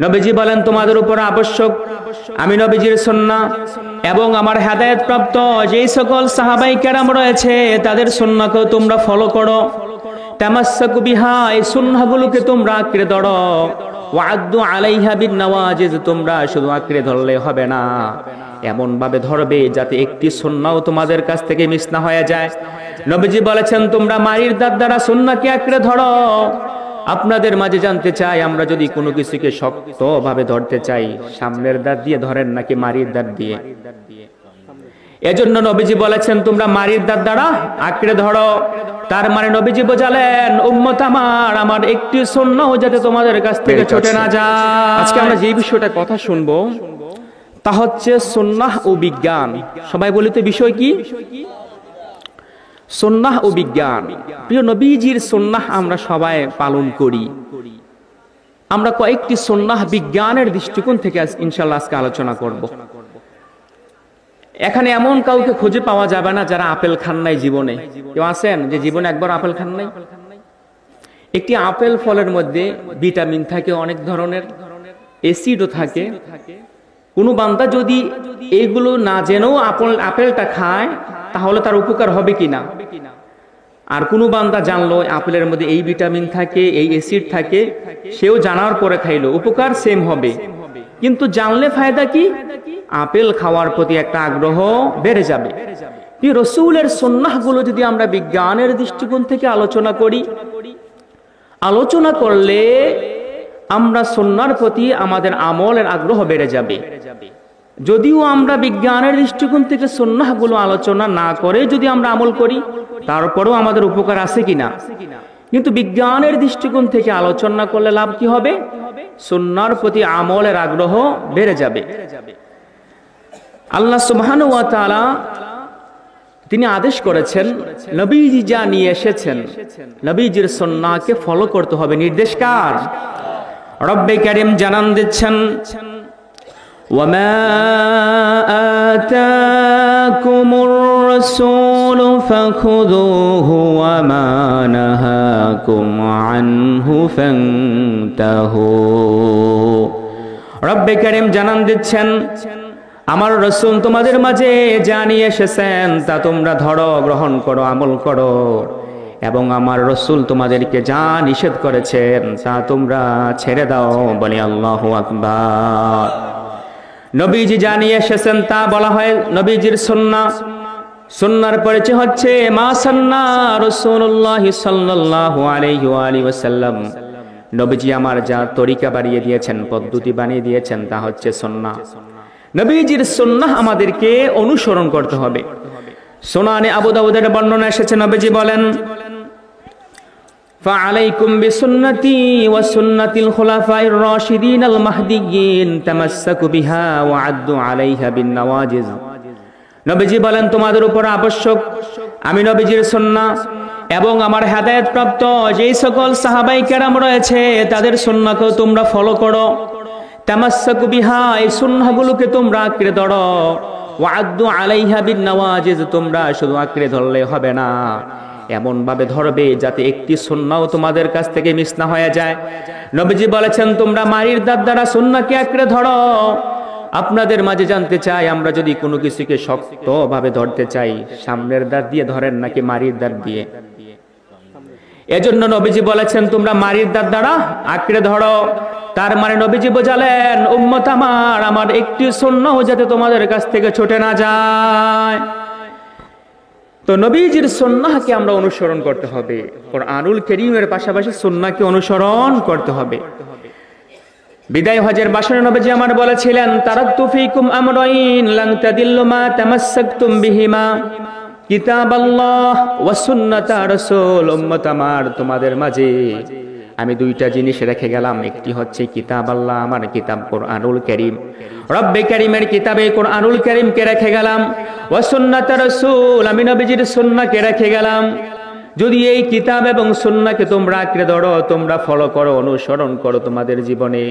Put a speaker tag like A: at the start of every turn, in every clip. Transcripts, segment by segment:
A: নবীজি বলেন তোমাদের উপর আবশ্যক আমি নবীজির সুন্নাহ এবং আমার হেদায়েত প্রাপ্ত যেই সকল সাহাবায়ে কেরাম রয়েছে তাদের সুন্নাহকে তোমরা ফলো করো। তামাসসাকু বিহা, এই সুন্নাহগুলোকে তোমরা আঁকড়ে ধরো। ওয়া'আদ্দু আলাইহা বিন-নওয়াজিজ, তোমরা শুধু আঁকড়ে ধরলে হবে না, এমন ভাবে ধরবে যাতে একটি সুন্নাহও তোমাদের কাছ থেকে মিস না হয়ে যায়। নবীজি বলেছেন তোমরা মারির দাঁত দ্বারা সুন্নাহকে আঁকড়ে ধরো। আপনাদের মাঝে জানতে চাই, আমরা যদি কোনো কিছুকে শক্তভাবে ধরতে চাই, সামনের দাঁত দিয়ে ধরেন নাকি মারির দাঁত দিয়ে? এজন্য নবীজি বলেছেন তোমরা মারির দাঁত দ্বারা আঁকড়ে ধরো। তার মানে নবীজি বোঝালেন উম্মত আমার একটি সুন্নাহ যাতে তোমাদের কাছ থেকে ছুটে না যায়। আজকে আমরা যে বিষয়টা কথা শুনবো তা হচ্ছে সুন্নাহ ও বিজ্ঞান। সবাই বলি তো বিষয় কি? সুন্নাহ ও বিজ্ঞান। প্রিয় নবীজির সুন্নাহ আমরা সবাই পালন করি। আমরা কয়েকটি সুন্নাহ বিজ্ঞানের দৃষ্টিকোণ থেকে ইনশাআল্লাহ আজকে আলোচনা করব। এখানে এমন কাউকে খুঁজে পাওয়া যাবে না যারা আপেল খান নাই জীবনে। কেউ আছেন যে জীবনে একবার আপেল খান নাই? একটি আপেল ফলের মধ্যে ভিটামিন থাকে, অনেক ধরনের অ্যাসিডও থাকে। কোনো বান্দা যদি এইগুলো না জেনেও আপেলটা খায় তাহলে তার উপকার হবে কিনা, আর কোনো বান্দা জানলো আপেলের মধ্যে এই ভিটামিন থাকে, এই অ্যাসিড থাকে, সেও জানার পরে খাইলো, উপকার সেম হবে। কিন্তু জানলে ফায়দা কি? আপেল খাওয়ার প্রতি একটা আগ্রহ বেড়ে যাবে। রাসূলের সুন্নাহগুলো যদি আমরা বিজ্ঞানের দৃষ্টিকোণ থেকে আলোচনা করি, আলোচনা করলে আমরা সুন্নাহর প্রতি আমাদের আমলের আগ্রহ বেড়ে যাবে। যদিও আমরা বিজ্ঞানের দৃষ্টিকোণ থেকে সুন্নাহগুলো আলোচনা না করে যদি আমরা আমল করি, তারপরেও আমাদের উপকার আছে কিনা। কিন্তু বিজ্ঞানের দৃষ্টিকোণ থেকে আলোচনা করলে লাভ কি হবে? সুন্নাহর প্রতি আমলের আগ্রহ বেড়ে যাবে। আল্লাহ সুবহানাহু ওয়া তাআলা তিনি আদেশ করেছেন, নবীজি যা নিয়ে এসেছেন নবীজির সুন্নাহকে ফলো করতে হবে। নির্দেশ কার? রব্বে কারীম জানান দিচ্ছেন, ওয়ামা আতাকুমুর রাসূলু ফাখুযুহু ওয়ামা নাহাকুম আনহু ফান্তাহু। রব্বে কারীম জানান দিচ্ছেন, আমার রাসূল তোমাদের মাঝে যা নিয়ে এসেছেন তা তোমরা ধরো, গ্রহণ করো, আমল করো, এবং আমার রাসূল তোমাদেরকে যা নিষেধ করেছেন তা তোমরা ছেড়ে দাও। বলি আল্লাহু আকবার। নবীজি যা নিয়ে এসেছেন তা বলা হয় নবীজির সুন্নাহ। সুন্নাহর পরিচয় হচ্ছে মা সান্না রাসূলুল্লাহ সাল্লাল্লাহু আলাইহি ওয়া আলিহি ওয়াসাল্লাম। নবীজি আমার যা তরিকা বানিয়ে দিয়েছেন, পদ্ধতি বানিয়ে দিয়েছেন, তা হচ্ছে সুন্নাহ। নবীজির সুন্নাহ আমাদেরকে অনুসরণ করতে হবে। সুনানে আবু দাউদের বর্ণনা এসেছে, নবীজি বলেন, ফাআলাইকুম বিসুন্নতি ওয়া সুন্নাতিল খুলাফাইর রাশিদিনাল মাহদিয়্যিন তামাসসাকু বিহা ওয়া আদ্দু আলাইহা বিন-নওয়াজিজ। নবীজি বলেন তোমাদের উপর আবশ্যক আমি নবীজির সুন্নাহ এবং আমার হেদায়েত প্রাপ্ত যেই সকল সাহাবায়ে কেরাম রয়েছে তাদের সুন্নাহকে তোমরা ফলো করো। তামাসসাকু বিহা, এই সুন্নাহগুলোকে তোমরা আঁকড়ে ধরো। ওয়া'আদ্দু আলাইহা বিন-নওয়াজিজ, তোমরা শুধু আঁকড়ে ধরলে হবে না, এমন ভাবে ধরবে যাতে একটি সুন্নাহও তোমাদের কাছ থেকে মিস না হয়ে যায়। নবীজি বলেছেন তোমরা মারির দাঁত দ্বারা সুন্নাহকে আঁকড়ে ধরো। আপনাদের মাঝে জানতে চাই, আমরা যদি কোনো কিছুকে শক্তভাবে ধরতে চাই, সামনের দাঁত দিয়ে ধরেন নাকি মারির দাঁত দিয়ে? এজন্য নবীজি বলেছেন তোমরা মারির দাঁত দ্বারা আঁকড়ে ধরো। তার মানে নবীজি বোঝালেন উম্মত আমার একটি সুন্নাহ যাতে তোমাদের কাছ থেকে ছুটে না যায়। তো নবীজির সুন্নাহকে আমরা অনুসরণ করতে হবে। কুরআনুল কারীমের পাশাপাশি সুন্নাহকে অনুসরণ করতে হবে। বিদায় হজের ভাষণে নবীজি আমার বলেছিলেন, তারাকতু ফীকুম আমরাইন লান তাদিল্লু মা তামাসসাকতুম বিহিমা, কিতাবাল্লাহ ওয়া সুন্নাতা রাসূল। উম্মত আমার, তোমাদের মাঝে আমি দুইটা জিনিস রেখে গেলাম। একটি হচ্ছে কিতাব আল্লাহ, আমার কিতাব কুরআনুল কারীম, রব্বে কারীমের কিতাবে কুরআনুল কারীমকে রেখে গেলাম। ওয়া সুন্নাতা রাসূল, আমি নবীজির সুন্নাহকে রেখে গেলাম। যদি এই কিতাব এবং সুন্নাহকে তোমরা আঁকড়ে ধরো, তোমরা ফলো করো, অনুসরণ করো তোমাদের জীবনে,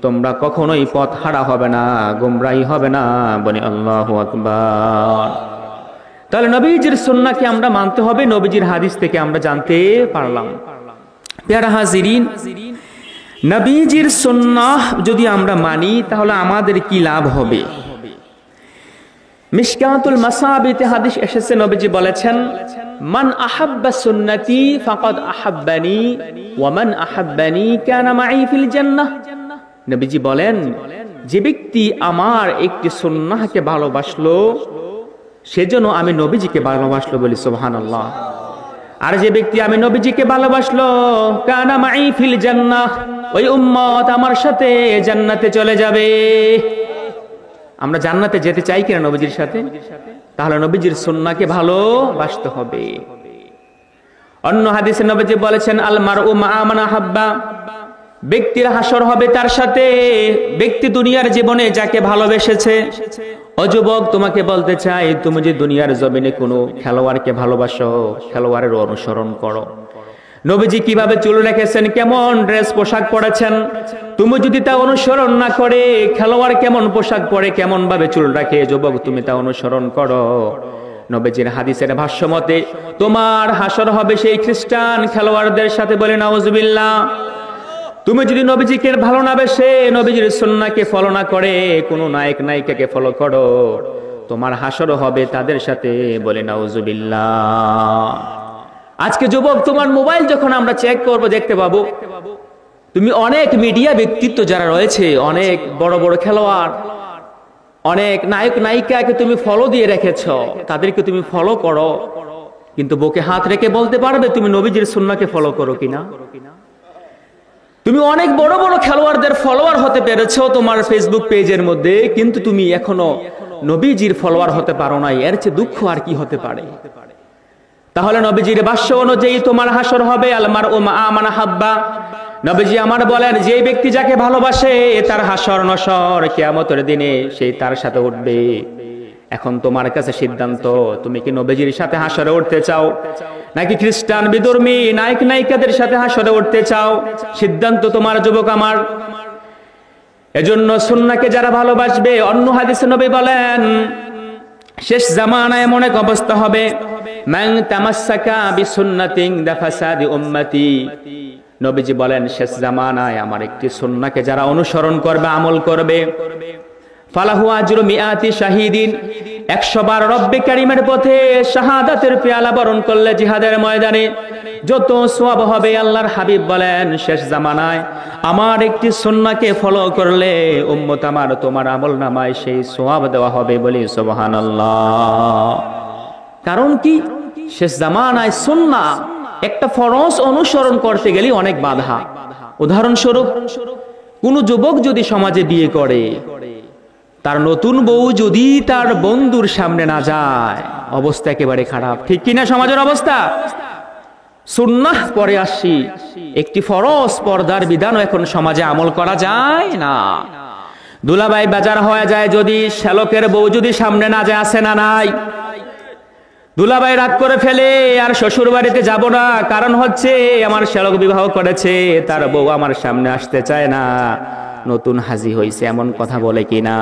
A: তোমরা কখনোই পথ হারা হবে না, গোমরাহি হবে না। বলি আল্লাহু আকবার। তাহলে নবীজির সুন্নাহকে আমরা মানতে হবে, নবীজির হাদিস থেকে আমরা জানতে পারলাম। প্যারা হাজিরিন, নবীজির সুন্নাহ যদি আমরা মানি তাহলে আমাদের কি লাভ হবে? মিশকাতুল মাসাবিতে হাদিস এসেছে, নবীজি বলেছেন, মান আহাব্বা সুন্নতি ফাকাদ আহাব্বানি ওয়া মান আহাব্বানি কানা মাই ফিল জান্নাহ। নবীজি বলেন, যে ব্যক্তি আমার একটি সুন্নাহকে ভালোবাসলো সেজন্য আমি নবীজিকে ভালোবাসলো, বলি সুবহানাল্লাহ। আর যে ব্যক্তি আমি নবীজিকে ভালোবাসলো, কানা মাই ফিল জান্নাহ, ওই উম্মত আমার সাথে জান্নাতে চলে যাবে। আমরা জান্নাতে যেতে চাই কিনা নবীজির সাথে? তাহলে নবীজির সুন্নাহকে ভালোবাসতে হবে। অন্য হাদিসে নবীজি বলেছেন, আল মারউ মা মান আহাব্বা, ব্যক্তির হাসর হবে তার সাথে ব্যক্তি দুনিয়ার জীবনে যাকে ভালোবেসেছে। ও যুবক, তোমাকে বলতে চাই, তুমি যে দুনিয়ার জমিনে কোনো খেলোয়াড়কে ভালোবাসো, খেলোয়াড়ের অনুসরণ করো। নবীজি কিভাবে চুল রেখেছেন, কেমন ড্রেস পোশাক পরেছেন, তুমি যদি তা অনুসরণ না করে, খেলোয়াড় কেমন পোশাক পরে, কেমন ভাবে চুল রাখে, যুবক তুমি তা অনুসরণ করো। নবীজির হাদিসের ভাষ্য মতে তোমার হাসর হবে সেই খ্রিস্টান খেলোয়াড়দের সাথে, বলে নাউজুবিল্লাহ। তুমি যদি নবীজিকে ভালো না বেসে, নবীজির সুন্নাহকে ফলো না করে, কোনো নায়ক নায়িকাকে ফলো করো, তোমার হাসর হবে তাদের সাথে, বলে নাউজুবিল্লাহ। আজকে যুবক, তোমার মোবাইল যখন আমরা চেক করব, দেখতে পাবো তুমি অনেক মিডিয়া ব্যক্তিত্ব যারা রয়েছে, অনেক বড় বড় খেলোয়াড়, অনেক নায়ক নায়িকাকে তুমি ফলো দিয়ে রেখেছো, তাদেরকে তুমি ফলো করো, কিন্তু বুকে হাত রেখে বলতে পারবে তুমি নবীজির সুন্নাহকে ফলো করো কিনা? তুমি অনেক বড় বড় খেলোয়াড়দের ফলোয়ার হতে পেরেছো তোমার ফেসবুক পেজের মধ্যে, কিন্তু তুমি এখনো নবীজির ফলোয়ার হতে পারো নাই। এর চেয়ে দুঃখ আর কি হতে পারে? তাহলে নবীজির ভাষ্য অনুযায়ী তোমার হাসর হবে আল মারউ মা মান আহাব্বা। নবীজি আমার বলেন, যে ব্যক্তি যাকে ভালোবাসে তার হাসর নসর কিয়ামতের দিনে সেই তার সাথে উঠবে। এখন তোমার কাছে সিদ্ধান্ত, তুমি কি নবীজির সাথে হাসরে উঠতে চাও, নাকি খ্রিস্টান বিধর্মী নায়ক নায়িকাদের সাথে হাসরে উঠতে চাও? সিদ্ধান্ত তোমার, যুবক আমার। এজন্য সুন্নাহকে যারা ভালোবাসবে, অন্য হাদিসে নবী বলেন, শেষ জামানায় এমন এক অবস্থা হবে, মান তামাসসাকা বিসুন্নাতিন দাফাসাদি উম্মতি। নবীজি বলেন, শেষ জামানায় আমার একটি সুন্নাহকে যারা অনুসরণ করবে, আমল করবে, ফালাহু আজরু মিআতি শাহিদিন, 100 বার রব্বে কারীমের পথে শাহাদাতের পেয়ালা বরণ করলে জিহাদের ময়দানে যত সওয়াব হবে। আল্লাহর হাবিব বলেন, শেষ জামানায় আমার একটি সুন্নাহকে ফলো করলে উম্মত আমার তোমার আমলনামায় সেই সওয়াব দেওয়া হবে, বলি সুবহানাল্লাহ। কারণ কি? শেষ জামানায় সুন্নাহ একটা ফরজ অনুসরণ করতে গেলে অনেক বাধা। উদাহরণস্বরূপ, কোন যুবক যদি সমাজে বিয়ে করে, তার নতুন বউ যদি তার বন্ধুর সামনে না যায়, অবস্থা একেবারে খারাপ, ঠিক কিনা সমাজের অবস্থা? সুন্নাহ পরে আসি, একটি ফরজ পর্দার বিধানও এখন সমাজে আমল করা যায় না। দুলাভাই বাজার হয়ে যায়, যদি শ্যালকের বউ যদি সামনে না যায়, আসে না নাই? দুলাভাই রাগ করে ফেলে, আর শ্বশুর বাড়িতে যাব না, কারণ হচ্ছে আমার শ্যালক বিবাহ করেছে, তার বউ আমার সামনে আসতে চায় না, নতুন হাজি হইছে, এমন কথা বলে কিনা?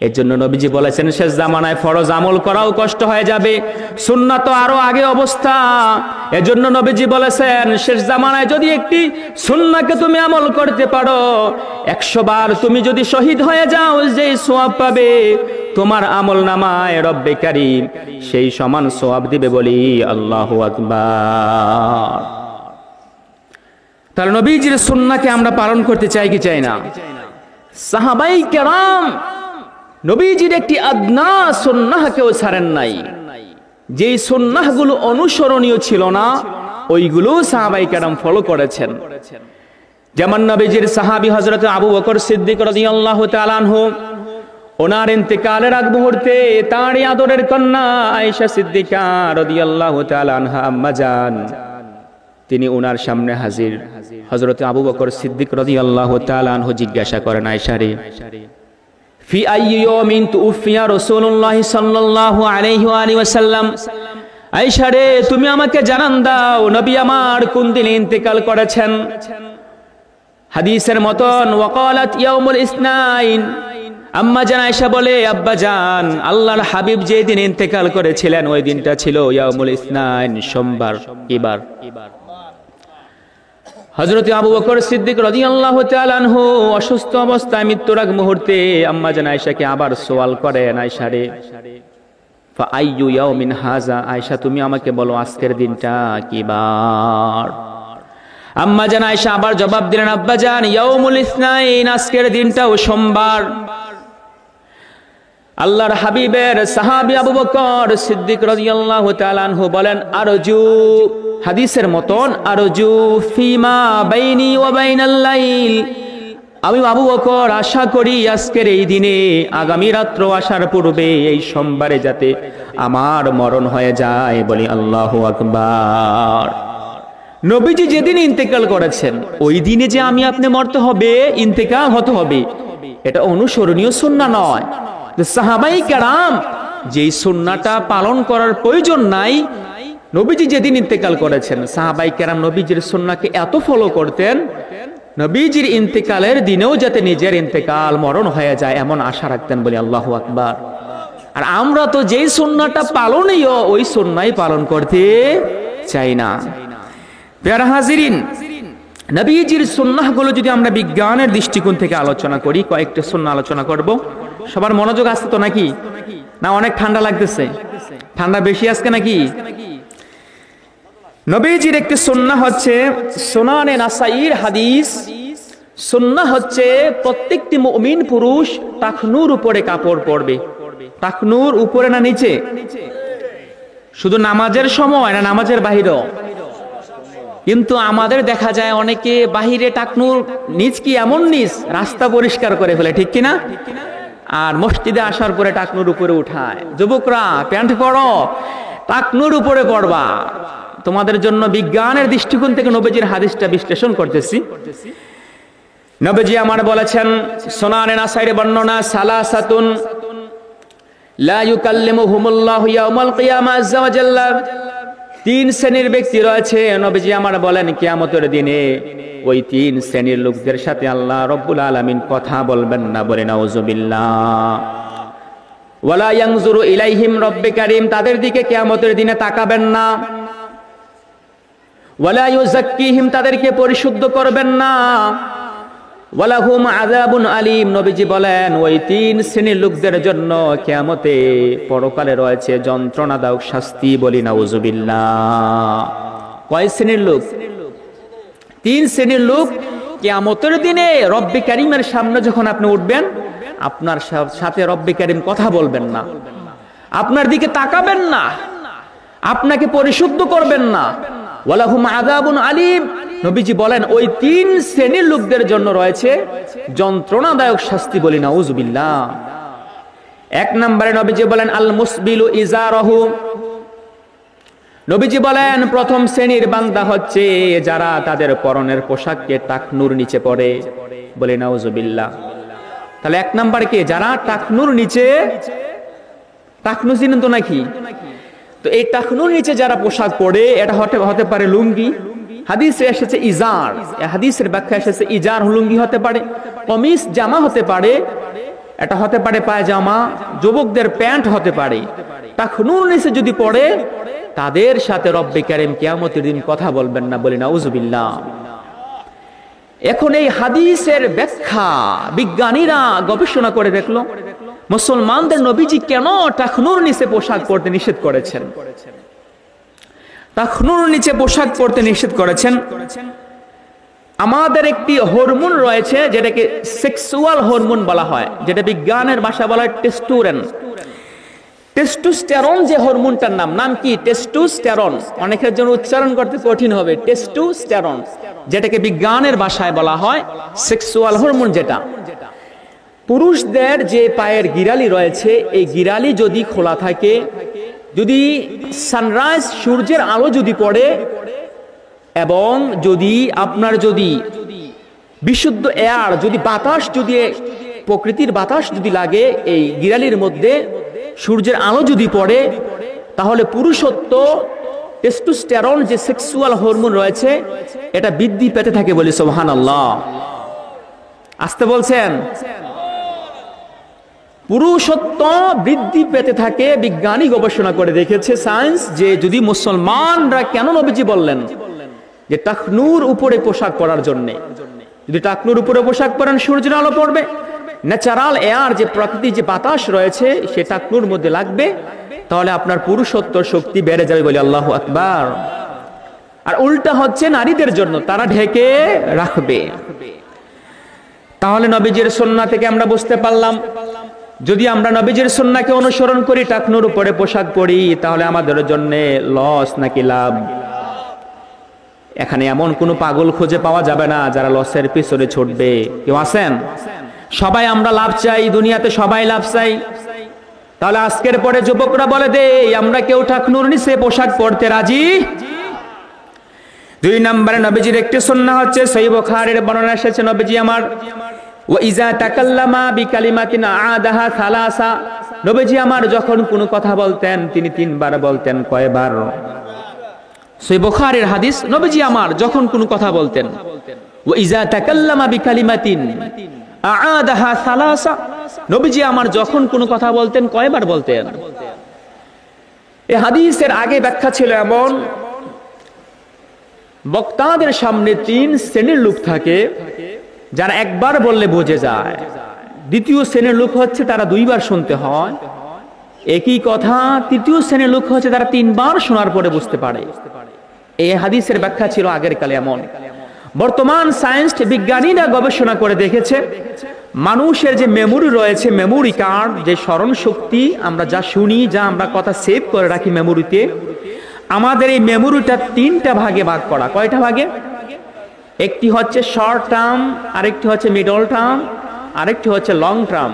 A: এর জন্য নবীজি বলেছেন, শেষ জামানায় ফরজ আমল করাও কষ্ট হয়ে যাবে, সুন্নাহ তো আরো আগে অবস্থা। এজন্য নবীজি বলেছেন, শেষ জামানায় যদি একটি সুন্নাহকে তুমি আমল করতে পারো, 100 বার তুমি যদি শহীদ হয়ে যাও, যেই সওয়াব পাবে তোমার আমলনামায় রব্বে কারীম সেই সমান সওয়াব দিবে, বলি আল্লাহু আকবার। তাহলে নবীজির সুন্নাহকে আমরা পালন করতে চাই কি চাই না? সাহাবাই কেরাম নবীজির একটি আদনা সুন্নাহকেও ছাড়েন নাই। যেই সুন্নাহগুলো অনুসরণীয় ছিল না, ওইগুলো সাহাবাই কেরাম ফলো করেছেন। যেমন নবীজির সাহাবী হযরত আবু বকর সিদ্দিক রাদিয়াল্লাহু তাআলা আনহু, ওনার ইন্তেকালের আগ মুহূর্তে তাঁরই আদরের কন্যা আয়েশা সিদ্দিকা রাদিয়াল্লাহু তাআলা আনহা আম্মা জান, তিনি ওনার সামনে হাজির। হযরত আবু বকর সিদ্দিক রাদিয়াল্লাহু তাআলা আনহু জিজ্ঞাসা করেন, আয়েশা রে, ফি আইয়ি ইয়াউমিন তুফিয়া রাসূলুল্লাহ সাল্লাল্লাহু আলাইহি ওয়া আলিহি ওয়াসাল্লাম, আয়েশা রে তুমি আমাকে জানান দাও, নবী আমার কোন দিনে ইন্তেকাল করেছেন? হাদিসের মতন ওয়াকালাত ইয়াউমুল ইসনাইন, আম্মা জান আয়েশা বলে, আব্বা জান আল্লাহর হাবিব যে দিন ইন্তেকাল করেছিলেন ওই দিনটা ছিল ইয়াউমুল ইসনাইন, সোমবার। এবার হযরত আবু বকর সিদ্দিক রাদিয়াল্লাহু তাআলা আনহু অসুস্থ অবস্থায় মৃত্যুর আগ মুহূর্তে আম্মা জান আয়েশাকে আবার সওয়াল করেন, আয়েশা রে ফা আইয়ু ইয়াউমিন হাযা, আয়েশা তুমি আমাকে বলো আজকের দিনটা কি বার? আম্মা জান আয়েশা আবার জবাব দিলেন, আব্বা জান ইয়াউমুল ইসনাইন, আজকের দিনটাও সোমবার। আল্লাহর হাবিবের সাহাবী আবু বকর সিদ্দিক রাদিয়াল্লাহু তাআলা আনহু বলেন, আরজু, হাদিসের মতন, আরজু ফিমা বাইনি ওয়া বাইনাল লাইল, আমি আবু বকর আশা করি আজকের এই দিনে, আগামী রাত্র আসার পূর্বে এই সোমবারে যাতে আমার মরণ হয়ে যায়। বলি আল্লাহু আকবার। নবীজি যেদিন ইন্তেকাল করেছেন ওই দিনে যে আমি আপনি মরতে হবে, ইন্তেকাল হতে হবে, এটা অনুসরণীয় সুন্নাহ নয়। সাহাবায়ে কেরাম যেই সুন্নাহটা পালন করার প্রয়োজন নাই, নবীজি যেদিন ইন্তেকাল করেছেন সাহাবায়ে কেরাম নবীজির সুন্নাহকে এত ফলো করতেন, নবীজির ইন্তেকালের দিনেও যাতে নিজের ইন্তেকাল মরণ হয়ে যায় এমন আশা রাখতেন। বলি আল্লাহু আকবার। আর আমরা তো যেই সুন্নাহটা পালনীয় ওই সুন্নাহই পালন করতে চাই না। প্যারা হাজিরিন, নবীজির সুন্নাহগুলো যদি আমরা বিজ্ঞানের দৃষ্টিকোণ থেকে আলোচনা করি, কয়েকটা সুন্নাহ আলোচনা করব। সবার মনোযোগ আসছে তো নাকি? না অনেক ঠান্ডা লাগতেছে? ঠান্ডা বেশি আজকে নাকি? নবীজির একটি সুন্নাহ হচ্ছে সুনানে নাসাইর হাদিস, সুন্নাহ হচ্ছে প্রত্যেকটি মুমিন পুরুষ টাকনুর উপরে কাপড় পরবে। টাকনুর উপরে না নিচে? শুধু নামাজের সময় না নামাজের বাহিরেও? কিন্তু আমাদের দেখা যায় অনেকে বাহিরে টাকনুর নিচ কি এমন নিচ রাস্তা পরিষ্কার করে ফেলে, ঠিক কিনা? আর মসজিদে আসার পরে টাকনুর উপরে উঠায়। যুবকরা প্যান্ট পরো, টাকনুর উপরে পড়বা। তোমাদের জন্য বিজ্ঞানের দৃষ্টিকোণ থেকে নবীজির হাদিসটা বিশ্লেষণ করতেছি। নবীজি আমার বলেছেন, সুনানে নাসাইর বর্ণনা, সালাসাতুন লা ইউকাল্লিমুহুমুল্লাহু ইয়াউমাল কিয়ামা আযজা ওয়া জাল্লা, তিন শ্রেণীর ব্যক্তি রয়েছে, নবীজি আমার বলেন কিয়ামতের দিনে ওই তিন শ্রেণীর লোকদের সাথে আল্লাহ রব্বুল আলামিন কথা বলবেন না। বলে নাউযুবিল্লাহ। ওয়ালা ইয়ানজুরু ইলাইহিম রব্বি কারীম, তাদের দিকে কিয়ামতের দিনে তাকাবেন না। ওয়ালা ইউযাক্কিহিম, তাদেরকে পরিশুদ্ধ করবেন না। ওয়ালাহুম আযাবুন আলীম, নবীজি বলেন ওই তিন শ্রেণীর লোকদের জন্য কিয়ামতে পরকালে রয়েছে যন্ত্রণাদায়ক শাস্তি। বলি নাউযুবিল্লাহ। কয় শ্রেণীর লোক? তিন শ্রেণীর লোক কিয়ামতের দিনে রব্বে কারীমের সামনে যখন আপনি উঠবেন, আপনার সাথে রব্বে কারীম কথা বলবেন না, আপনার দিকে তাকাবেন না, আপনাকে পরিশুদ্ধ করবেন না। ওয়ালাহুম আযাবুন আলীম, নবীজি বলেন ওই তিন শ্রেণীর লোকদের জন্য রয়েছে যন্ত্রণাদায়ক শাস্তি। বলি নাউযুবিল্লাহ। এক নম্বরে নবীজি বলেন আল মুসবিলু ইজারাহু, নবীজি বলেন প্রথম শ্রেণীর বান্দা হচ্ছে যারা তাদের পরনের পোশাককে টাকনুর নিচে পরে। বলি নাউযুবিল্লাহ। তাহলে এক নাম্বার কে? যারা টাকনুর নিচে, টাকনু চিনেন তো নাকি? তো এই টাকনুর নিচে যারা পোশাক পরে, এটা হতে পারে লুঙ্গি, হাদিসে এসেছে ইজার, হাদিসের ব্যাখ্যা এসেছে ইজার লুঙ্গি হতে পারে, কমিজ জামা হতে পারে, এটা হতে পারে পায়জামা, যুবকদের প্যান্ট হতে পারে। টাকনুর নিচে যদি পড়ে তাদের সাথে রব্বে কারীম কিয়ামতের দিন কথা বলবেন না। বলি নাউযুবিল্লাহ। এখন এই হাদিসের ব্যাখ্যা বিজ্ঞানীরা গবেষণা করে দেখলো মুসলমানদের নবীজি কেন টাকনুর নিচে পোশাক পরতে নিষেধ করেছেন। টাকনুর নিচে পোশাক পরতে নিষেধ করেছেন। আমাদের একটি হরমোন রয়েছে যেটাকে সেক্সুয়াল হরমোন বলা হয়, যেটা বিজ্ঞানের ভাষা বলা হয় টেস্টোস্টেরন। টেস্টোস্টেরন যে হরমোনটার নাম কি? টেস্টোস্টেরন। অনেকের জন্য উচ্চারণ করতে কঠিন হবে। টেস্টোস্টেরন, যেটাকে বিজ্ঞানের ভাষায় বলা হয় সেক্সুয়াল হরমোন। যেটা পুরুষদের যে পায়ের গিরালি রয়েছে, এই গিরালি যদি খোলা থাকে, যদি সানরাইজ সূর্যের আলো যদি পড়ে, এবং যদি আপনার যদি বিশুদ্ধ এয়ার, যদি বাতাস, যদি প্রকৃতির বাতাস যদি লাগে এই গিরালির মধ্যে, সূর্যের আলো যদি পড়ে, তাহলে পুরুষত্ব টেস্টোস্টেরন যে সেক্সুয়াল হরমোন রয়েছে এটা বৃদ্ধি পেতে থাকে। বলি সুবহানাল্লাহ। আসতে বলছেন। পুরুষত্ব বৃদ্ধি পেতে থাকে। বিজ্ঞানী গবেষণা করে দেখেছে, সায়েন্স, যে যদি মুসলমানরা, কেন নবীজি বললেন যে টাকনুর উপরে পোশাক পরার জন্য। যদি টাকনুর উপরে পোশাক পরেন সূর্যের আলো পড়বে, ন্যাচারাল এয়ার যে প্রকৃতি যে বাতাস রয়েছে সে টাকনুর মধ্যে লাগবে, তাহলে আপনার পুরুষত্ব শক্তি বেড়ে যাবে বলে আল্লাহু আকবার। আর উল্টা হচ্ছে নারীদের জন্য, তারা ঢেকে রাখবে। তাহলে নবীজির সুন্নাহ থেকে আমরা বুঝতে পারলাম, যদি আমরা নবীজির সুন্নাহকে অনুসরণ করি, টাকনুর উপরে পোশাক পরি, তাহলে আমাদের জন্য লস নাকি লাভ? এখানে এমন কোন পাগল খুঁজে পাওয়া যাবে না যারা লসের পিছনে ছুটবে। কেউ আছেন? সবাই আমরা লাভ চাই, দুনিয়াতে সবাই লাভ চাই। তাহলে আজকের পরে যুবকরা বলে দে, আমরা কেউ টাকনুর নিচে পোশাক পরতে রাজি? 2 নম্বরে নবীজির একটি সুন্নাহ হচ্ছে, সহিহ বুখারীর বর্ণনা এসেছে, নবীজি আমার ওয়া ইজা তাকাল্লামা বিকালিমাতিন আদাহা সালাসা, নবীজি আমার যখন কোনো কথা বলতেন তিনি 3 বার বলতেন। কয়বার? সহিহ বুখারীর হাদিস, নবীজি আমার যখন কোনো কথা বলতেন, ওয়া ইজা তাকাল্লামা বিকালিমাতিন আদাহা সালাসা, নবীজি আমার যখন কোনো কথা বলতেন কয়বার বলতেন? এই হাদিসের আগে ব্যাখ্যা ছিল এমন, বক্তাদের সামনে 3 শ্রেণীর লোক থাকে যারা একবার বললে বোঝে যায়। দ্বিতীয় শ্রেণীর লোক হচ্ছে তারা 2 বার শুনতে হয় একই কথা। তৃতীয় শ্রেণীর লোক হচ্ছে তারা 3 বার শোনার পরে বুঝতে পারে। এই হাদিসের ব্যাখ্যা ছিল আগের কালে এমন। বর্তমান সায়েন্স বিজ্ঞানীরা গবেষণা করে দেখেছে, মানুষের যে মেমোরি রয়েছে, মেমোরি কার্ড, যে স্মরণ শক্তি, আমরা যা শুনি, যা আমরা কথা সেভ করে রাখি মেমোরিতে, আমাদের এই মেমোরিটা 3টা ভাগে ভাগ করা। কয়টা ভাগে? একটি হচ্ছে শর্ট টার্ম, আরেকটি হচ্ছে মিডল টার্ম, আরেকটি হচ্ছে লং টার্ম।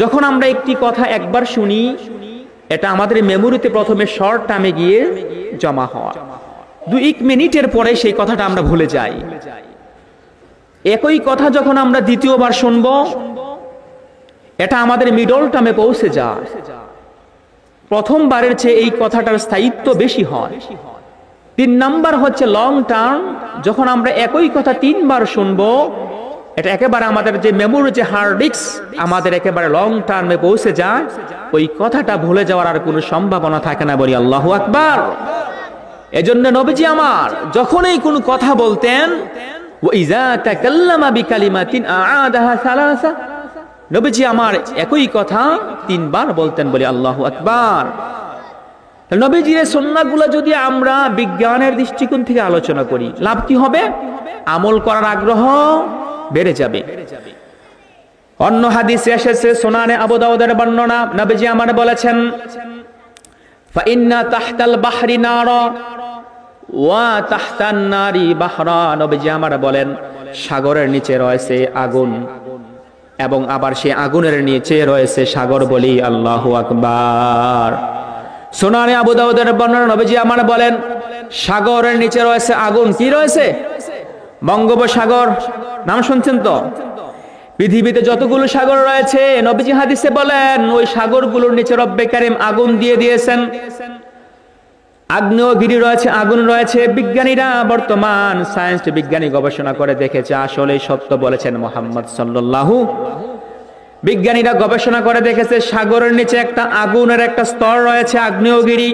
A: যখন আমরা একটি কথা একবার শুনি, এটা আমাদের মেমোরিতে প্রথমে শর্ট টার্মে গিয়ে জমা হয়, 2 মিনিটের পরে সেই কথাটা আমরা ভুলে যাই। একই কথা যখন আমরা দ্বিতীয়বার শুনবো, এটা আমাদের মিডল টার্মে পৌঁছে যায়। প্রথমবারের চেয়ে এই কথাটার স্থায়িত্ব বেশি হয়। 3 নাম্বার হচ্ছে লং টার্ম, যখন আমরা একই কথা 3 বার শুনবো, এটা একেবারে আমাদের যে মেমোরি, যে হার্ড ডিস্ক, আমাদের একেবারে লং টার্মে পৌঁছে যায়, ওই কথাটা ভুলে যাওয়ার আর কোনো সম্ভাবনা থাকে না। বলি আল্লাহু আকবার। এজন্য নবীজি আমার যখনই কোনো কথা বলতেন, ওয়া ইজা তাকাল্লামা বিকালিমাতিন আ'আদাহা সালাসা, নবীজি আমার একই কথা 3 বার বলতেন। বলি আল্লাহু আকবার। নবীজির সুন্নাহগুলো যদি আমরা বিজ্ঞানের দৃষ্টিকোণ থেকে আলোচনা করি, লাভ কি হবে? আমল করার আগ্রহ বেড়ে যাবে। অন্য হাদিসে এসেছে, সুনানে আবু দাউদের বর্ণনা, নবীজি আমার বলেছেন, ফা ইন্না তাহতাল বাহরি নারা ওয়া তাহতান নারি বাহরা, নবীজি আমার বলেন, সাগরের নিচে রয়েছে আগুন এবং আবার সেই আগুনের নিচে রয়েছে সাগর। বলি আল্লাহু আকবার। সুনানে আবু দাউদের বর্ণনা, নবীজি আমার বলেন, সাগরের নিচে রয়েছে আগুন। কি রয়েছে? বঙ্গোপসাগর। নাম শুনছেন তো? পৃথিবীতে যতগুলো সাগর রয়েছে, নবীজি হাদিসে বলেন, ওই সাগরগুলোর নিচে রব্বে কারীম আগুন দিয়ে দিয়েছেন। আগ্নেয়গিরি রয়েছে, আগুন রয়েছে। বিজ্ঞানীরা, বর্তমান সায়েন্স বিজ্ঞানী গবেষণা করে দেখেছে, আসলে সত্য বলেছেন মুহাম্মদ সাল্লাল্লাহু। বিজ্ঞানীরা গবেষণা করে দেখেছে, সাগরের নিচে একটা আগুনের একটা স্তর রয়েছে, আগ্নেয়গিরি।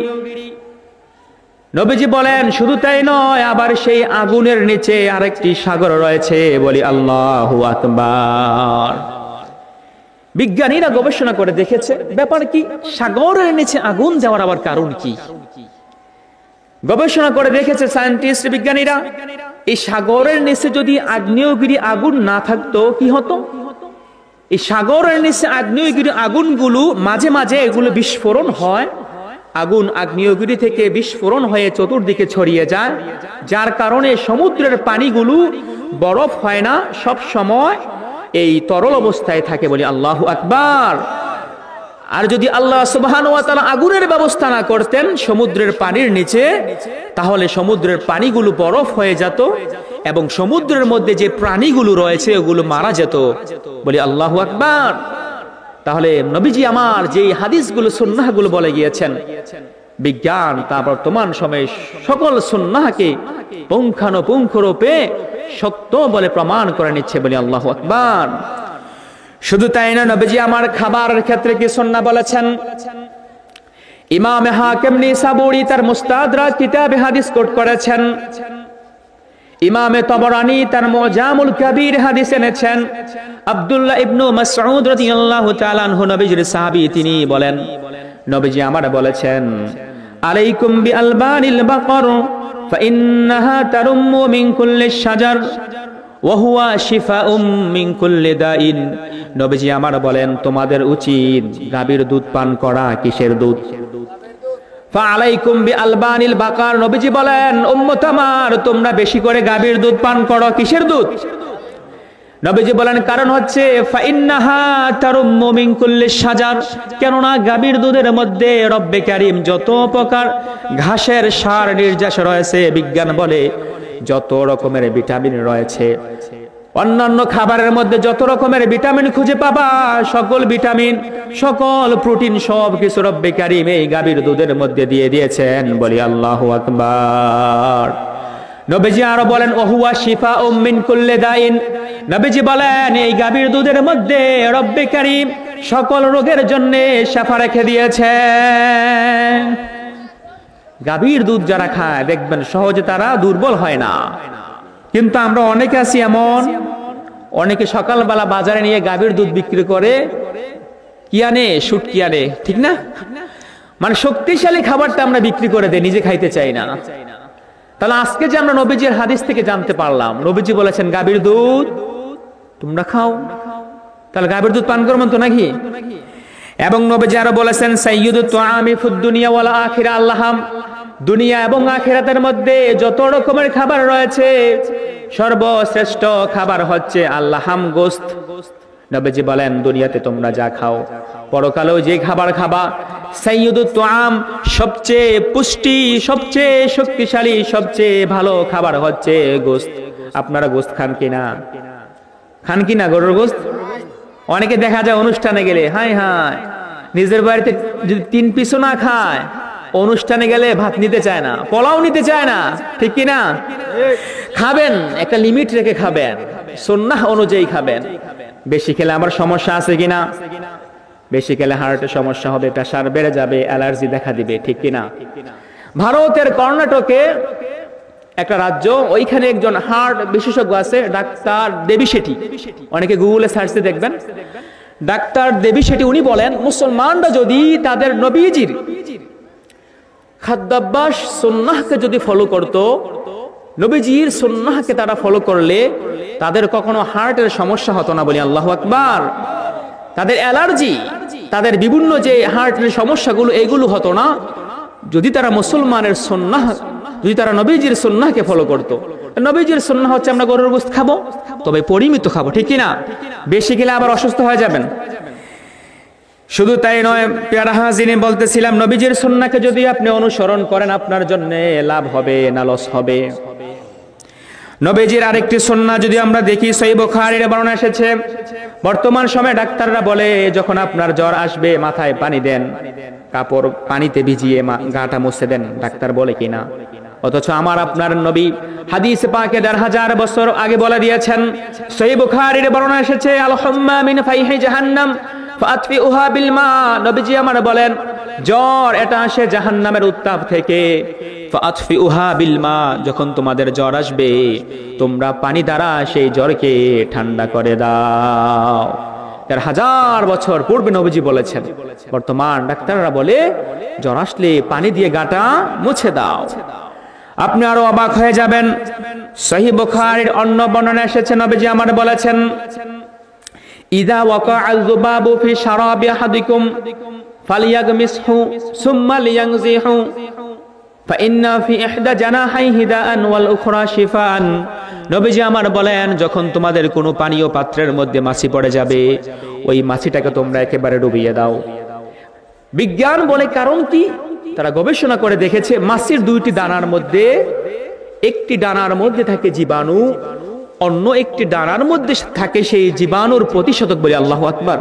A: নবীজি বলেন, শুধু তাই নয়, আবার সেই আগুনের নিচে আরেকটি সাগর রয়েছে। বলি আল্লাহু আকবার। বিজ্ঞানীরা গবেষণা করে দেখেছে, ব্যাপার কি? সাগরের নিচে আগুন দেওয়ার আবার কারণ কি? গবেষণা করে দেখেছে সায়েন্টিস্ট, বিজ্ঞানীরা, এই সাগরের নিচে যদি আগ্নেয়গিরি আগুন না থাকতো কি হতো? এই সাগরের নিচে আগ্নেয়গিরি আগুনগুলো মাঝে মাঝে এগুলো বিস্ফোরণ হয়, আগুন আগ্নেয়গিরি থেকে বিস্ফোরণ হয়ে চতুর্দিকে ছড়িয়ে যায়, যার কারণে সমুদ্রের পানিগুলো বরফ হয় না, সব সময় এই তরল অবস্থায় থাকে। বলি আল্লাহু আকবার। আর যদি আল্লাহ সুবহানাহু ওয়া তাআলা আগুনের ব্যবস্থা না করতেন সমুদ্রের পানির নিচে, তাহলে সমুদ্রের পানিগুলো বরফ হয়ে যেত এবং সমুদ্রের মধ্যে যে প্রাণীগুলো রয়েছে ওগুলো মারা যেত। বলি আল্লাহু আকবার। তাহলে নবীজি আমার যে হাদিসগুলো, সুন্নাহগুলো বলে গিয়েছেন, বিজ্ঞান তা বর্তমান সময়ে সকল সুন্নাহকে পুঙ্খানুপুঙ্খ রূপে সত্য বলে প্রমাণ করে নিচ্ছে। বলি আল্লাহু আকবার। শুধু তাই না, নবীজি আমার খাবারের ক্ষেত্রে কি সুন্নাহ বলেছেন। ইমাম হাকিম নিসাবুরি তার মুস্তাদরাক কিতাবে হাদিস কোট করেছেন, ইমামে তবরানী তার মুজামুল কাবীর হাদিস এনেছেন, আব্দুল্লাহ ইবনু মাসউদ রাদিয়াল্লাহু তাআলা আনহু নবীজির সাহাবী, তিনি বলেন নবীজি আমার বলেছেন, আলাইকুম বিআলবানিল বাকর ফাইন্নাহা তারুম্মু মিন কুল্লি শাজার ওয়া হুয়া শিফাউম মিন কুল্লি দাইন। নবীজি আমার বলেন তোমাদের উচিত গাভীর দুধ পান করা। কিসের দুধ? ফালাইকুম বিআলবানিল বাকার। নবীজি বলেন উম্মত আমার তোমরা বেশি করে গাভীর দুধ পান করো। কিসের দুধ? নবীজি বলেন কারণ হচ্ছে ফাইন্নাহা তারুম্মু মিন কুল্লি শাজার, কেননা গাভীর দুধের মধ্যে রব্বে কারীম যত প্রকার ঘাসের সার নির্যাস রয়েছে, বিজ্ঞান বলে যত রকমের ভিটামিন রয়েছে, অন্যান্য খাবারের মধ্যে যত রকমের ভিটামিন খুঁজে পাবা, সকল ভিটামিন সকল প্রোটিন সব কিছু রব্বে কারীম এই গাভীর দুধের মধ্যে দিয়ে দিয়েছেন। বলি আল্লাহু আকবার। নবীজি আরো বলেন ওহুয়া শিফাউম মিন কুল্লি দাইন। নবীজি বলেন এই গাভীর দুধের মধ্যে রব্বে কারীম সকল রোগের জন্য শিফা রেখে দিয়েছেন। গাভীর দুধ যারা খায় দেখবেন সহজে তারা দুর্বল হয় না। কিন্তু আমরা অনেকে আছি এমন, অনেকে সকালবেলা বাজারে নিয়ে গাভীর দুধ বিক্রি করে, কি আনে? শুটকি আনে, ঠিক না? মানে শক্তিশালী খাবারটা আমরা বিক্রি করে দেই, নিজে খাইতে চাই না। তাহলে আজকে যে আমরা নবীজির হাদিস থেকে জানতে পারলাম, নবীজি বলেছেন গাভীর দুধ তোমরা খাও, তাহলে গাভীর দুধ পান করবেন তো নাকি? এবং নবীজি আরো বলেছেন সাইয়্যিদুত তুআমি ফিদ দুনিয়া ওয়াল আখিরা আল্লাহাম, দুনিয়া এবং আখিরাতের মধ্যে যত রকমের খাবার রয়েছে সর্বশ্রেষ্ঠ খাবার হচ্ছে আল্লাহাম, গোশত। নবীজি বলেন দুনিয়াতে তোমরা যা খাও পরকালেও যে খাবার খাবা, সাইয়্যিদুত তুআম সবচেয়ে পুষ্টি, সবচেয়ে শক্তিশালী, সবচেয়ে ভালো খাবার হচ্ছে গোশত। আপনারা গোশত খান কিনা? খান কিনা গরুর গোশত? অনেকে দেখা যায় অনুষ্ঠানে গেলে হাই হাই নিজের বাড়িতে যদি 3 পিসও না খায়, অনুষ্ঠানে গেলে ভাত নিতে চায় না, পোলাও নিতে চায় না, ঠিক কিনা? খাবেন একটা লিমিট রেখে খাবেন, সুন্নাহ অনুযায়ী খাবেন। বেশি খেলে আমার সমস্যা আছে কিনা? বেশি খেলে হার্টের সমস্যা হবে, প্রেসার বেড়ে যাবে, অ্যালার্জি দেখা দিবে, ঠিক কিনা? ভারতের কর্ণাটকে একটা রাজ্য, ওইখানে একজন হার্ট বিশেষজ্ঞ আছে, ডাক্তার দেবী শেঠি। অনেকে গুগলে সার্চে দেখবেন ডাক্তার দেবী শেঠি। উনি বলেন মুসলমানরা যদি তাদের নবীজির খাদ্যাভ্যাস সুন্নাহকে যদি ফলো করত, নবীজির সুন্নাহকে তারা ফলো করলে তাদের কখনো হার্টের সমস্যা হতো না। বলি আল্লাহু আকবার। তাদের অ্যালার্জি, তাদের বিভিন্ন যে হার্টের সমস্যাগুলো, এগুলো হতো না যদি তারা মুসলমানের সুন্নাহ, যদি তারা নবীজির সুন্নাহকে ফলো করত। নবীজির সুন্নাহ হচ্ছে আমরা গরুর গোশত খাবো, তবে পরিমিত খাবো, ঠিক কিনা? বেশি খেলে আবার অসুস্থ হয়ে যাবেন। শুধু তাই নয়, প্যারা হাজিনে বলতেছিলাম নবীজির সুন্নাহকে যদি আপনি অনুসরণ করেন আপনার জন্য লাভ হবে না লস হবে? নবীজির আরেকটি সুন্নাহ যদি আমরা দেখি, সহিহ বুখারীর বর্ণনা এসেছে, বর্তমান সময়ে ডাক্তাররা বলে যখন আপনার জ্বর আসবে মাথায় পানি দেন, কাপড় পানিতে ভিজিয়ে গাটা মুছে দেন। ডাক্তার বলে কিনা? অথচ আমার আপনার নবী হাদিস পাকে ১৫০০ বছর আগে বলে দিয়েছেন। সহিহ বুখারীর বর্ণনা এসেছে, আল হুম্মা মিন ফাইহি জাহান্নাম ফাতফিউহা বিল মা। নবীজি আমার বলেন জ্বর এটা আসে জাহান্নামের উত্তাপ থেকে। ফাতফিউহা বিল মা, যখন তোমাদের জ্বর আসবে তোমরা পানি দ্বারা সেই জ্বরকে ঠান্ডা করে দাও। ১৫০০ বছর পূর্বে নবীজি বলেছেন। বর্তমান ডাক্তাররা বলে জ্বর আসলে পানি দিয়ে গাটা মুছে দাও। আপনি আরো অবাক হয়ে যাবেন, সহিহ বুখারীর অন্য বর্ণনা এসেছে, নবীজি আমার বলেছেন ইযা ওয়াকাআল যুবাবু ফি শারাবি আহাদিকুম ফালিয়াগমিসহু সুম্মা লিয়ানজিহু ফাইন্না ফি ইহদা জানাহাইহি দাআন ওয়াল উখরা শিফাআন। নবীজি আমার বলেন যখন তোমাদের কোনো পানীয় পাত্রের মধ্যে মাছি পড়ে যাবে, ওই মাছিটাকে তোমরা একেবারে ডুবিয়ে দাও। বিজ্ঞান বলে কারণ কি? তারা গবেষণা করে দেখেছে মাছির 2টি দানার মধ্যে একটি দানার মধ্যে থাকে জীবাণু, অন্য একটি দানার মধ্যে থাকে সেই জীবাণুর প্রতিষেধক। বলি আল্লাহু আকবার।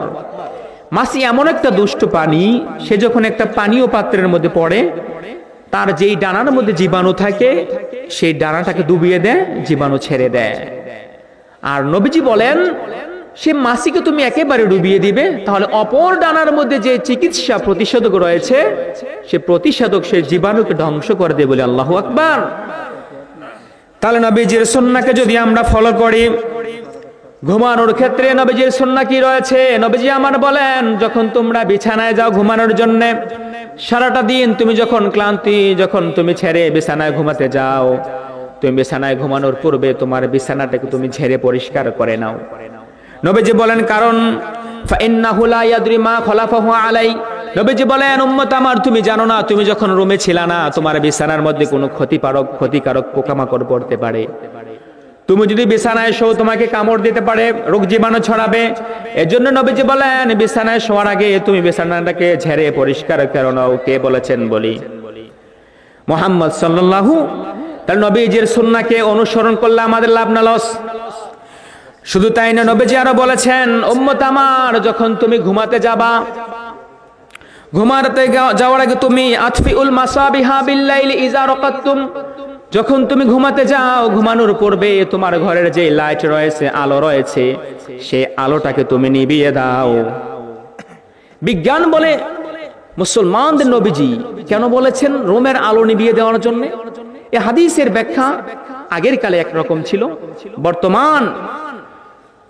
A: মাছি এমন একটা দুষ্ট প্রাণী, সে যখন একটা পানীয় পাত্রের মধ্যে পড়ে তার যেই ডানার মধ্যে জীবাণু থাকে সেই ডানাটাকে ডুবিয়ে দেয়, জীবাণু ছেড়ে দেয়। আর নবীজি বলেন সে মাছিকে তুমি একেবারে ডুবিয়ে দিবে, তাহলে অপর ডানার মধ্যে যে চিকিৎসা প্রতিষেধক রয়েছে সে প্রতিষেধক সেই জীবাণুকে ধ্বংস করে দেবে। বলে আল্লাহু আকবার। তাহলে নবীজির সুন্নাহকে যদি আমরা ফলো করি, ঘুমানোর ক্ষেত্রে নবীজির সুন্নাহ কি রয়েছে? নবীজি আমার বলেন, যখন তোমরা বিছানায় যাও ঘুমানোর জন্য, সারাটা দিন তুমি যখন ক্লান্তি, যখন তুমি ছেড়ে বিছানায় ঘুমাতে যাও, তুমি বিছানায় ঘুমানোর পূর্বে তোমার বিছানাটাকে তুমি ঝেড়ে পরিষ্কার করে নাও। নবীজি বলেন, কারণ ফাইন্নাহু লা ইয়াদরি মা খলাফাহু আলাই। নবীজি বলেন, উম্মত আমার, তুমি জানো না, তুমি যখন রুমে ছিলা না, তোমার বিছানার মধ্যে কোনো ক্ষতিকারক পোকামাকড় পড়তে পারে। তুমি যদি বিছানায় শো, তোমাকে কামড় দিতে পারে, রোগ জীবাণু ছড়াবে। এজন্য নবীজি বলেন, বিছানায় শোয়ার আগে তুমি বিছানাটাকে ঝেড়ে পরিষ্কার করে নাও। কে বলেছেন? বলি মুহাম্মদ সাল্লাল্লাহু। তার নবীজির সুন্নাহকে অনুসরণ করলে আমাদের লাভ না লস? শুধু তাই না, নবীজি আরো বলেছেন, উম্মত আমার, যখন তুমি ঘুমাতে যাবা, ঘুমাতে যাওয়ার আগে তুমি আতফিউল মাসাবিহা বিল্লাইলি ইযা রাকাতুম, যখন তুমি ঘুমাতে যাও, ঘুমানোর পূর্বে তোমার ঘরের যে লাইট রয়েছে, আলো রয়েছে, সেই আলোটাকে তুমি নিভিয়ে দাও। বিজ্ঞান বলে মুসলমানদের নবীজি কেন বলেছেন রুমের আলো নিভিয়ে দেওয়ার জন্য? এই হাদিসের ব্যাখ্যা আগের কালে একরকম ছিল, বর্তমান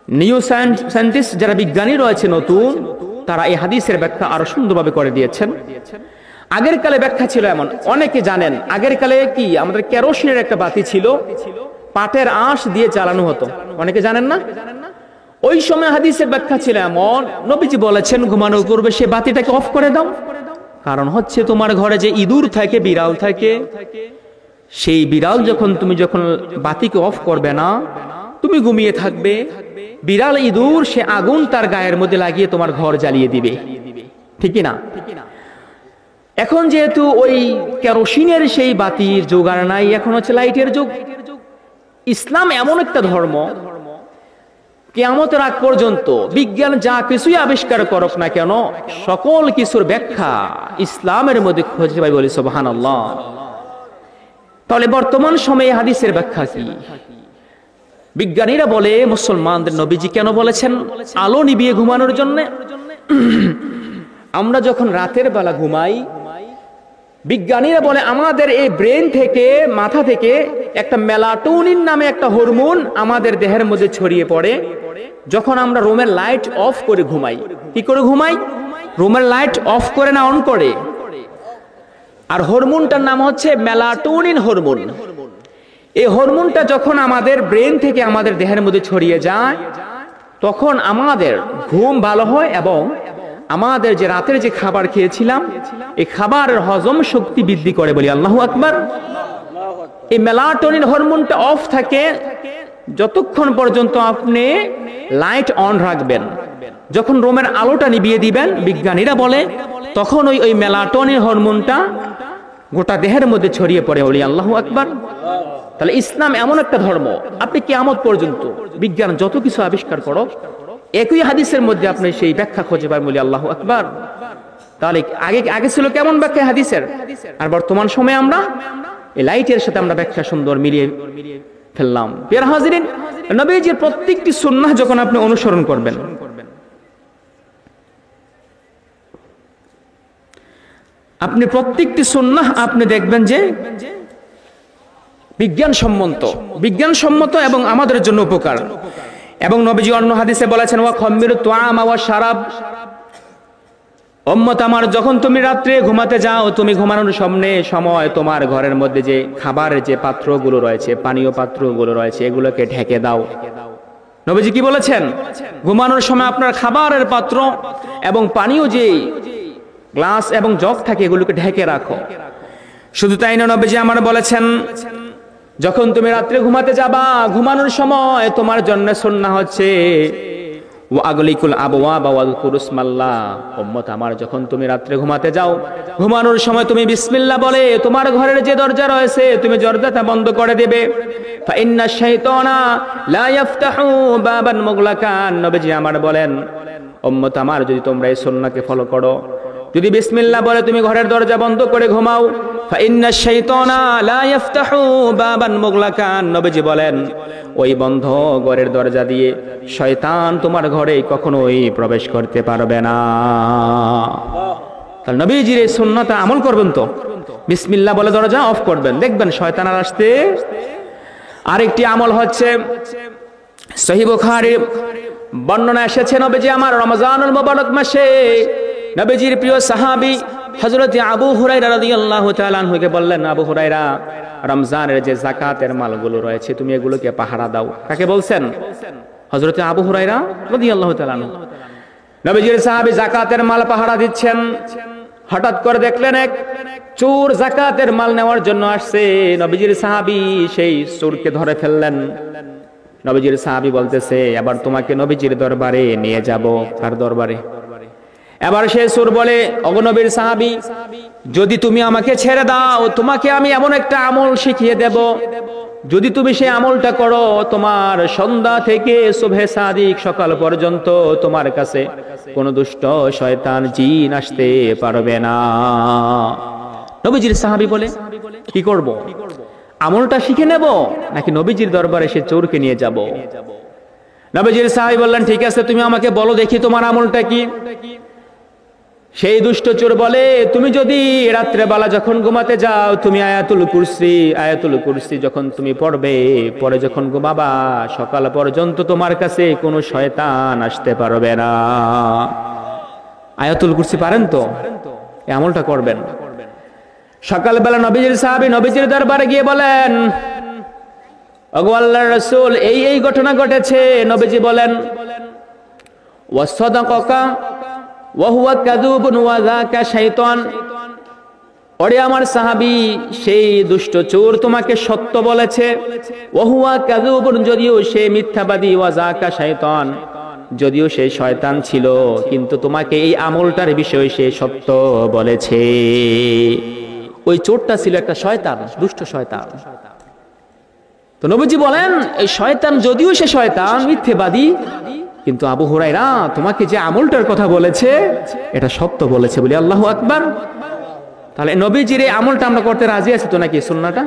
A: নিউ সায়েন্টিস্ট যারা বিজ্ঞানী রয়েছে নতুন, তারা এই হাদিসের ব্যাখ্যা আরো সুন্দরভাবে করে দিয়েছেন। আগের কালে ব্যাখ্যা ছিল এমন, অনেকে জানেন, আগের কালে কি আমাদের কেরোসিনের একটা বাতি ছিল, পাটের আঁশ দিয়ে চালানো হতো, অনেকে জানেন না? ওই সময় হাদিসের ব্যাখ্যা ছিল এমন, নবীজি বলেছেন ঘুমানোর পূর্বে সে বাতিটাকে অফ করে দাও। কারণ হচ্ছে তোমার ঘরে যে ইঁদুর থাকে, বিড়াল থাকে, সেই বিড়াল যখন বাতিকে অফ করবে না, তুমি ঘুমিয়ে থাকবে, বিড়াল ইঁদুর সে আগুন তার গায়ের মধ্যে লাগিয়ে তোমার ঘর জ্বালিয়ে দিবে, ঠিক না? এখন যেহেতু ওই কেরোসিনের সেই বাতির যুগ আর নাই, এখন হচ্ছে লাইটের যুগ। ইসলাম এমন একটা ধর্ম, কিয়ামতের আগ পর্যন্ত বিজ্ঞান যা কিছুই আবিষ্কার করুক না কেন, সকল কিছুর ব্যাখ্যা ইসলামের মধ্যে খুঁজে পাই, বলি সুবহানাল্লাহ। তাহলে বর্তমান সময়ে হাদিসের ব্যাখ্যা কি? বিজ্ঞানীরা বলে, মুসলমানদের নবীজি কেন বলেছেন আলো নিভিয়ে ঘুমানোর জন্য? আমরা যখন রাতের বেলা ঘুমাই, বিজ্ঞানীরা বলে আমাদের এই ব্রেন থেকে, মাথা থেকে একটা মেলাটোনিন নামে একটা হরমোন আমাদের দেহের মধ্যে ছড়িয়ে পড়ে যখন আমরা রুমের লাইট অফ করে ঘুমাই। কি করে ঘুমাই? রুমের লাইট অফ করে না অন করে। আর হরমোনটার নাম হচ্ছে মেলাটোনিন হরমোন। এই হরমোনটা যখন আমাদের ব্রেন থেকে আমাদের দেহের মধ্যে ছড়িয়ে যায়, তখন আমাদের ঘুম ভালো হয় এবং আমাদের যে রাতের যে খাবার খেয়েছিলাম, এই খাবারের হজম শক্তি বৃদ্ধি করে, বলি আল্লাহু আকবার। এই মেলাটোনিন হরমোনটা অফ থাকে যতক্ষণ পর্যন্ত আপনি লাইট অন রাখবেন। যখন রুমের আলোটা নিভিয়ে দিবেন, বিজ্ঞানীরা বলে তখন ওই মেলাটোনিন হরমোনটা গোটা দেহের মধ্যে ছড়িয়ে পড়ে, বলি আল্লাহু আকবার। তাহলে ইসলাম এমন একটা ধর্ম, আপনি কিয়ামত পর্যন্ত বিজ্ঞান যত কিছু আবিষ্কার করো, একই হাদিসের মধ্যে আপনি সেই ব্যাখ্যা খুঁজে পাবেন, বলি আল্লাহু আকবার। তাহলে আগে ছিল কেমন ব্যাখ্যা হাদিসের, আর বর্তমান সময়ে আমরা এই লাইটের সাথে আমরা ব্যাখ্যা সুন্দর মিলিয়ে ফেললাম। প্রিয় হাজিরিন, নবীজির প্রত্যেকটি সুন্নাহ যখন আপনি অনুসরণ করবেন, আপনি প্রত্যেকটি সুন্নাহ আপনি দেখবেন যে বিজ্ঞানসম্মত এবং আমাদের জন্য উপকার। এবং নবীজি অন্য হাদিসে বলেছেন, ওয়া খাম্মিরু তুআমা ওয়া শারাব, উম্মত আমার, যখন তুমি রাত্রে ঘুমাতে যাও, তুমি ঘুমানোর সময় তোমার ঘরের মধ্যে যে খাবারের যে পাত্রগুলো রয়েছে, পানীয় পাত্রগুলো রয়েছে, এগুলোকে ঢেকে দাও। নবীজি কি বলেছেন? ঘুমানোর সময় আপনার খাবারের পাত্র এবং পানীয় যে গ্লাস এবং জগ থাকে, এগুলোকে ঢেকে রাখো। শুধু তাই না, নবীজি আমার বলেছেন, যখন তুমি রাত্রে ঘুমাতে যাবা, ঘুমানোর সময় তোমার জন্য সুন্নাহ হচ্ছে ওয়া আগলিকুল আবওয়াবা ওয়াযকুরু ইসমাল্লাহ। উম্মত আমার, যখন তুমি রাত্রে ঘুমাতে যাও, ঘুমানোর সময় তুমি বিসমিল্লাহ বলে তোমার ঘরের যে দরজা রয়েছে, তুমি দরজাটা বন্ধ করে দেবে। ফা ইন্নাশ শাইতানা লা ইফতাহু বাবান মুগলাকান। নবীজি আমার বলেন, উম্মত আমার, যদি তোমরা এই সুন্নাহকে ফলো করো, যদি বিসমিল্লাহ বলে তুমি ঘরের দরজা বন্ধ করে ঘুমাও, ফা ইন্নাশ শাইতানা লা ইফতাহু বাবান মুগলাকান। নবীজি বলেন, ওই বন্ধ ঘরের দরজা দিয়ে শয়তান তোমার ঘরে কখনোই প্রবেশ করতে পারবে না। তাহলে নবীজির এই সুন্নাহটা আমল করবেন তো, বিসমিল্লাহ বলে দরজা অফ করবেন, দেখবেন শয়তান আর আসতে আরেকটি আমল হচ্ছে সহিহ বুখারীর বর্ণনা এসেছে, নবীজি আমার রমজানুল মুবারক মাসে নবীজির প্রিয় সাহাবী হযরত আবু হুরায়রা রাদিয়াল্লাহু তাআলা আনহুকে বললেন, আবু হুরায়রা, রমজানের যে যাকাতের মালগুলো রয়েছে তুমি এগুলোকে পাহারা দাও। কাকে বলছেন? হযরত আবু হুরায়রা রাদিয়াল্লাহু তাআলা আনহু। নবীজির সাহাবী যাকাতের মাল পাহারা দিচ্ছেন, হঠাৎ করে দেখলেন এক চোর যাকাতের মাল নেওয়ার জন্য আসছে। নবীজির সাহাবী সেই চোরকে ধরে ফেললেন। নবীজির সাহাবী বলতেছে, এবার তোমাকে নবীজির দরবারে নিয়ে যাব। কার দরবারে? এবার সে চোর বলে, ওগো নবীর সাহাবী, যদি তুমি আমাকে ছেড়ে দাও তোমাকে আমি এমন একটা আমল শিখিয়ে দেব, যদি তুমি সেই আমলটা করো তোমার সন্ধ্যা থেকে সুবহে সাদিক সকাল পর্যন্ত তোমার কাছে কোন দুষ্ট শয়তান জিন আসতে পারবে না। নবীজির সাহাবী বলে, কি করব? আমলটা শিখে নেব নাকি নবীজির দরবারে সে চোরকে নিয়ে যাব? নবীজির সাহাবী বললেন, ঠিক আছে, তুমি আমাকে বলো দেখি তোমার আমলটা কি। সেই দুষ্ট চোর বলে, তুমি যদি রাত্রে বেলা যখন ঘুমাতে যাও তুমি আয়াতুল কুরসি যখন তুমি পড়বে, পরে যখন ঘুমাবা সকাল পর্যন্ত তোমার কাছে কোনো শয়তান আসতে পারবে না। আয়াতুল কুরসি পারেন তো? এই আমলটা করবেন। সকালবেলা নবীজির সাহাবী নবীজির দরবারে গিয়ে বলেন, ওগো আল্লাহর রাসূল, এই ঘটনা ঘটেছে। নবীজি বলেন, ওয়াসাদাকাকা ওয়া হুয়া কাযুবুন ওয়া যাকা শাইতান। ওরে আমার সাহাবী, সেই দুষ্ট চোর তোমাকে সত্য বলেছে। ওয়া হুয়া কাযুবুন, যদিও সে মিথ্যাবাদী। ওয়া যাকা শাইতান, যদিও সে শয়তান ছিল, কিন্তু তোমাকে এই আমলটার বিষয়ে সে সত্য বলেছে। ওই চোরটা ছিল একটা শয়তান, দুষ্ট শয়তান। তো নবীজি বলেন, এই শয়তান যদিও সে শয়তান মিথ্যাবাদী, কিন্তু আবু হুরায়রা তোমাকে যে আমলটার কথা বলেছে এটা সত্য বলেছে। বলি আল্লাহু আকবার। তাহলে নবীজির এই আমলটা আমরা করতে রাজি আছি তো নাকি? সুন্নাহটা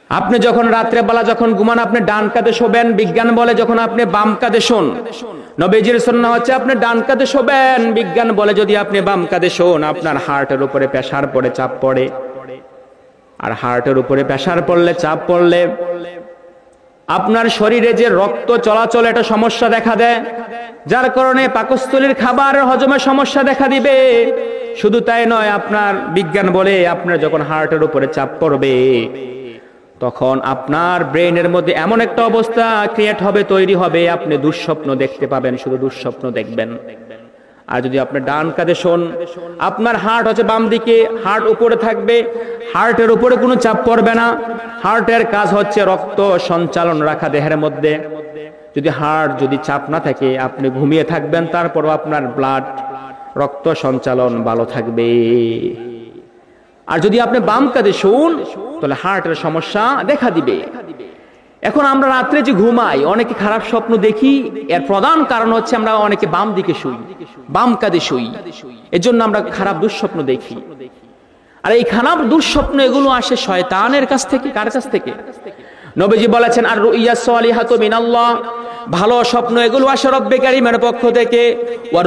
A: আপনি যখন রাত্রে বেলা যখন ঘুমান আপনি ডান কাঁধে শোবেন। বিজ্ঞান বলে যখন আপনি বাম কাঁধে শোন। নবীজির সুন্নাহ হচ্ছে আপনি ডান কাঁধে শোবেন। বিজ্ঞান বলে যদি আপনি বাম কাঁধে শোন আপনার হার্টের উপরে প্রেসার পড়ে, চাপ পড়ে। আর হার্টের উপরে প্রেসার পড়লে, চাপ পড়লে আপনার শরীরে যে রক্ত চলাচল এটা সমস্যা দেখা দেয়, যার কারণে পাকস্থলীর খাবারের হজমে সমস্যা দেখা দিবে। শুধু তাই নয়, আপনার বিজ্ঞান বলে আপনার যখন হার্টের উপরে চাপ পড়বে তখন আপনার ব্রেনের মধ্যে এমন একটা অবস্থা ক্রিয়েট হবে, তৈরি হবে, আপনি দুঃস্বপ্ন দেখতে পাবেন, শুধু দুঃস্বপ্ন দেখবেন। আর যদি আপনি ডান কাঁধে শোন, আপনার হার্ট হচ্ছে বাম দিকে, হার্ট উপরে থাকবে, হার্টের উপরে কোনো চাপ পড়বে না। হার্টের কাজ হচ্ছে রক্ত সঞ্চালন রাখা দেহের মধ্যে। যদি হার্ট যদি চাপ না থাকে আপনি ঘুমিয়ে থাকবেন, তারপরও আপনার ব্লাড রক্ত সঞ্চালন ভালো থাকবে। আর যদি আপনি বাম কাঁধে শুন তাহলে হার্টের সমস্যা দেখা দিবে। এখন আমরা রাত্রে যে ঘুমাই, অনেকে খারাপ স্বপ্ন দেখি, এর প্রধান কারণ হচ্ছে আমরা অনেকে বাম দিকে শুই, বাম কাঁধে শুই, এর জন্য আমরা খারাপ দুঃস্বপ্ন দেখি। আর এই খারাপ দুঃস্বপ্ন এগুলো আসে শয়তানের কাছ থেকে। কার কাছ থেকে? নবীজি বলেছেন, আর রুইয়া সালিহাতু মিনাল্লাহ, ভালো স্বপ্ন এগুলো আসে রব্বে কারীমের পক্ষ থেকে। ওয়া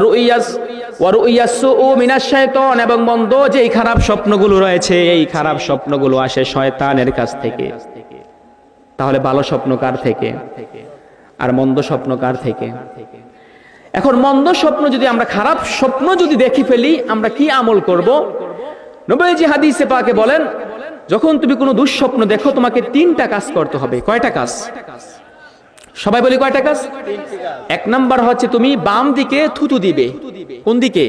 A: রুইয়াস সুউ মিনাশ শাইতান, এবং মন্দ যে খারাপ স্বপ্নগুলো রয়েছে এই খারাপ স্বপ্নগুলো আসে শয়তানের কাছ থেকে। তাহলে ভালো স্বপ্ন কার থেকে আর মন্দ স্বপ্ন কার থেকে? এখন মন্দ স্বপ্ন যদি আমরা, খারাপ স্বপ্ন যদি দেখে ফেলি, আমরা কি আমল করব? নবীজি হাদিসে পাকে বলেন, যখন তুমি কোনো দুঃস্বপ্ন দেখো তোমাকে তিনটা কাজ করতে হবে। কয়টা কাজ? সবাই বলি কয়টা কাজ? এক নাম্বার হচ্ছে তুমি বাম দিকে থুতু দিবে। কোন দিকে?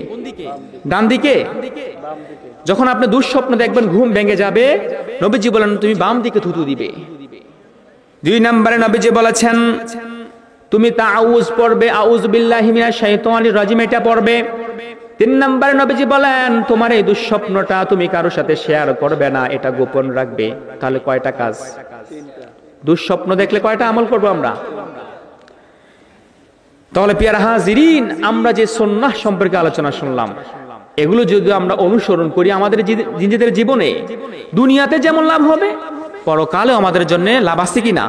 A: ডান দিকে। যখন আপনি দুঃস্বপ্ন দেখবেন, ঘুম ভেঙে যাবে, নবীজি বলেন তুমি বাম দিকে থুতু দিবে। দুই নম্বরে নবীজি বলেছেন তুমি তাআউয পড়বে, আউযু বিল্লাহি মিনাশ শাইতানির রাজিম, এটা পড়বে। তিন নম্বরে নবীজি বলেন তোমার এই দুঃস্বপ্নটা তুমি কারোর সাথে শেয়ার করবে না, এটা গোপন রাখবে। তাহলে কয়টা কাজ? দুঃস্বপ্ন দেখলে কয়টা আমল করব আমরা? তাহলে প্রিয় হাজিরিন, আমরা যে সুন্নাহ সম্পর্কে আলোচনা শুনলাম, এগুলো যদি আমরা অনুসরণ করি আমাদের নিজেদের জীবনে দুনিয়াতে যেমন লাভ হবে, পরকালে আমাদের জন্য লাভ আছে কিনা?